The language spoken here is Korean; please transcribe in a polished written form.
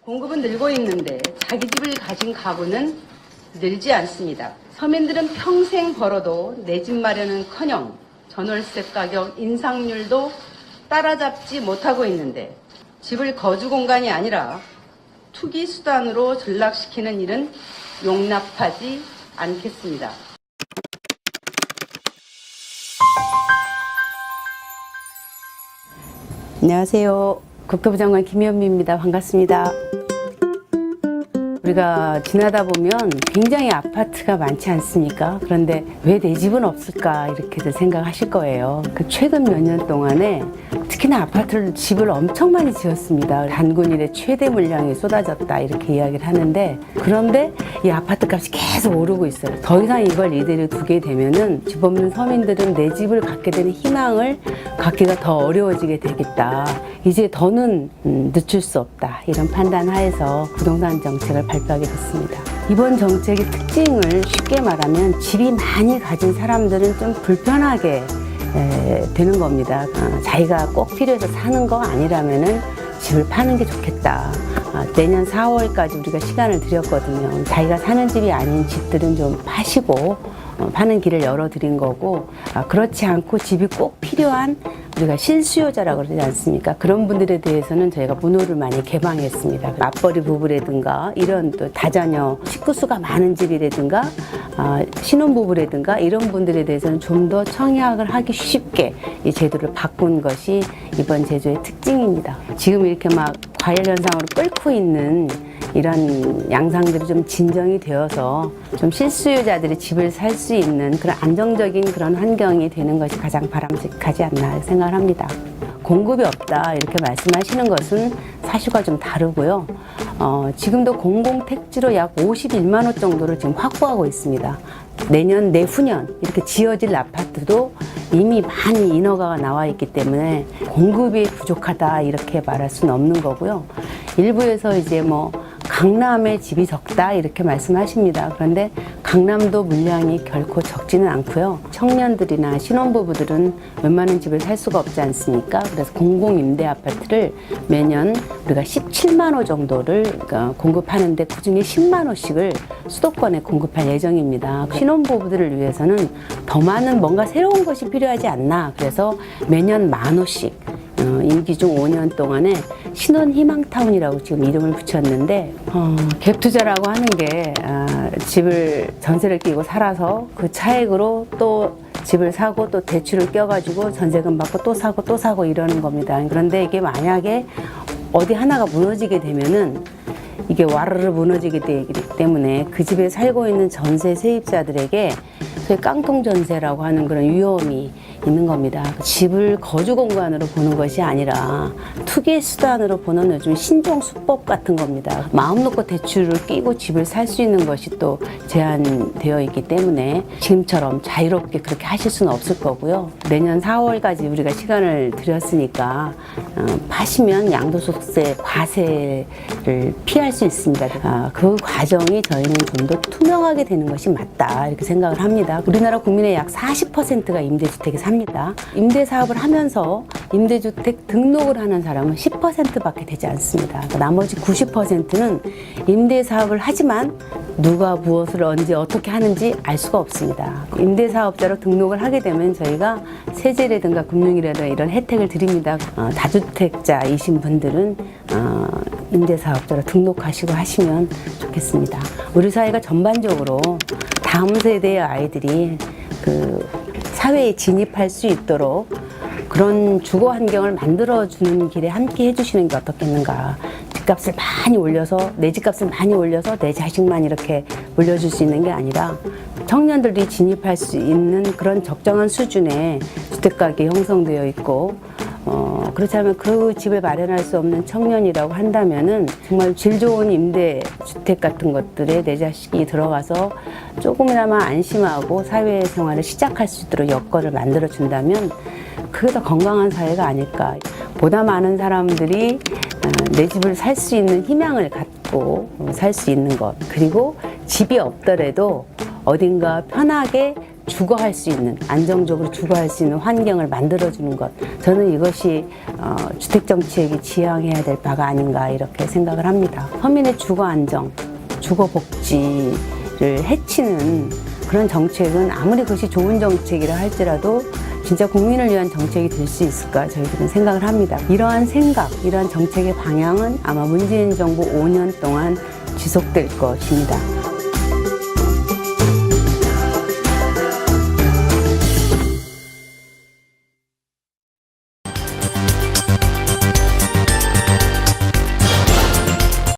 공급은 늘고 있는데 자기 집을 가진 가구는 늘지 않습니다. 서민들은 평생 벌어도 내 집 마련은커녕 전월세 가격 인상률도 따라잡지 못하고 있는데 집을 거주 공간이 아니라 투기 수단으로 전락시키는 일은 용납하지 않겠습니다. 안녕하세요. 국토부 장관 김현미입니다. 반갑습니다. 우리가 지나다 보면 굉장히 아파트가 많지 않습니까? 그런데 왜 내 집은 없을까 이렇게들 생각하실 거예요. 최근 몇 년 동안에 특히나 아파트를 집을 엄청 많이 지었습니다. 단군 이래 최대 물량이 쏟아졌다 이렇게 이야기를 하는데, 그런데 이 아파트 값이 계속 오르고 있어요. 더 이상 이걸 이대로 두게 되면은 집 없는 서민들은 내 집을 갖게 되는 희망을 갖기가 더 어려워지게 되겠다. 이제 더는 늦출 수 없다. 이런 판단 하에서 부동산 정책을 발표하게 됐습니다. 이번 정책의 특징을 쉽게 말하면 집이 많이 가진 사람들은 좀 불편하게 되는 겁니다. 자기가 꼭 필요해서 사는 거 아니라면은 집을 파는 게 좋겠다. 내년 4월까지 우리가 시간을 드렸거든요. 자기가 사는 집이 아닌 집들은 좀 파시고 파는 길을 열어드린 거고, 그렇지 않고 집이 꼭 필요한 우리가 실수요자라고 그러지 않습니까? 그런 분들에 대해서는 저희가 문호를 많이 개방했습니다. 맞벌이 부부라든가 이런 또 다자녀 식구수가 많은 집이라든가 신혼부부라든가 이런 분들에 대해서는 좀 더 청약을 하기 쉽게 이 제도를 바꾼 것이 이번 제도의 특징입니다. 지금 이렇게 막 과열 현상으로 끓고 있는 이런 양상들이 좀 진정이 되어서 좀 실수요자들이 집을 살 수 있는 그런 안정적인 그런 환경이 되는 것이 가장 바람직하지 않나 생각을 합니다. 공급이 없다 이렇게 말씀하시는 것은 사실과 좀 다르고요. 지금도 공공택지로 약 51만 호 정도를 지금 확보하고 있습니다. 내년, 내후년 이렇게 지어질 아파트도 이미 많이 인허가가 나와 있기 때문에 공급이 부족하다 이렇게 말할 수는 없는 거고요. 일부에서 이제 강남에 집이 적다 이렇게 말씀하십니다. 그런데 강남도 물량이 결코 적지는 않고요. 청년들이나 신혼부부들은 웬만한 집을 살 수가 없지 않습니까? 그래서 공공임대 아파트를 매년 우리가 17만 호 정도를 공급하는데 그중에 10만 호씩을 수도권에 공급할 예정입니다. 신혼부부들을 위해서는 더 많은 뭔가 새로운 것이 필요하지 않나. 그래서 매년 10,000호씩 임기 중 5년 동안에 신혼희망타운이라고 지금 이름을 붙였는데, 갭 투자라고 하는 게 집을 전세를 끼고 살아서 그 차액으로 또 집을 사고 또 대출을 껴가지고 전세금 받고 또 사고 이러는 겁니다. 그런데 이게 만약에 어디 하나가 무너지게 되면은 이게 와르르 무너지게 되기 때문에 그 집에 살고 있는 전세 세입자들에게 소위 깡통 전세라고 하는 그런 위험이 있는 겁니다. 집을 거주 공간으로 보는 것이 아니라 투기 수단으로 보는 요즘 신종 수법 같은 겁니다. 마음 놓고 대출을 끼고 집을 살 수 있는 것이 또 제한되어 있기 때문에 지금처럼 자유롭게 그렇게 하실 수는 없을 거고요. 내년 4월까지 우리가 시간을 드렸으니까 파시면 양도소득세 과세를 피할 수 있습니다. 그 과정이 저희는 좀 더 투명하게 되는 것이 맞다 이렇게 생각을 합니다. 우리나라 국민의 약 40%가 임대주택에 삽니다. 임대사업을 하면서 임대주택 등록을 하는 사람은 10%밖에 되지 않습니다. 나머지 90%는 임대사업을 하지만 누가 무엇을 언제 어떻게 하는지 알 수가 없습니다. 임대사업자로 등록을 하게 되면 저희가 세제라든가 금융이라든가 이런 혜택을 드립니다. 다주택자이신 분들은 임대사업자로 등록하시고 하시면 좋겠습니다. 우리 사회가 전반적으로 다음 세대의 아이들이 사회에 진입할 수 있도록 그런 주거 환경을 만들어주는 길에 함께 해주시는 게 어떻겠는가. 집값을 많이 올려서 내 집값을 많이 올려서 내 자식만 이렇게 물려줄 수 있는 게 아니라 청년들이 진입할 수 있는 그런 적정한 수준의 주택가격이 형성되어 있고, 그렇지 않으면 그 집을 마련할 수 없는 청년이라고 한다면은 정말 질 좋은 임대주택 같은 것들에 내 자식이 들어가서 조금이나마 안심하고 사회생활을 시작할 수 있도록 여건을 만들어 준다면 그게 더 건강한 사회가 아닐까. 보다 많은 사람들이 내 집을 살 수 있는 희망을 갖고 살 수 있는 것, 그리고 집이 없더라도 어딘가 편하게 주거할 수 있는, 안정적으로 주거할 수 있는 환경을 만들어주는 것. 저는 이것이 주택정책이 지향해야 될 바가 아닌가 이렇게 생각을 합니다. 서민의 주거 안정, 주거 복지를 해치는 그런 정책은 아무리 그것이 좋은 정책이라 할지라도 진짜 국민을 위한 정책이 될 수 있을까 저희들은 생각을 합니다. 이러한 생각, 이러한 정책의 방향은 아마 문재인 정부 5년 동안 지속될 것입니다.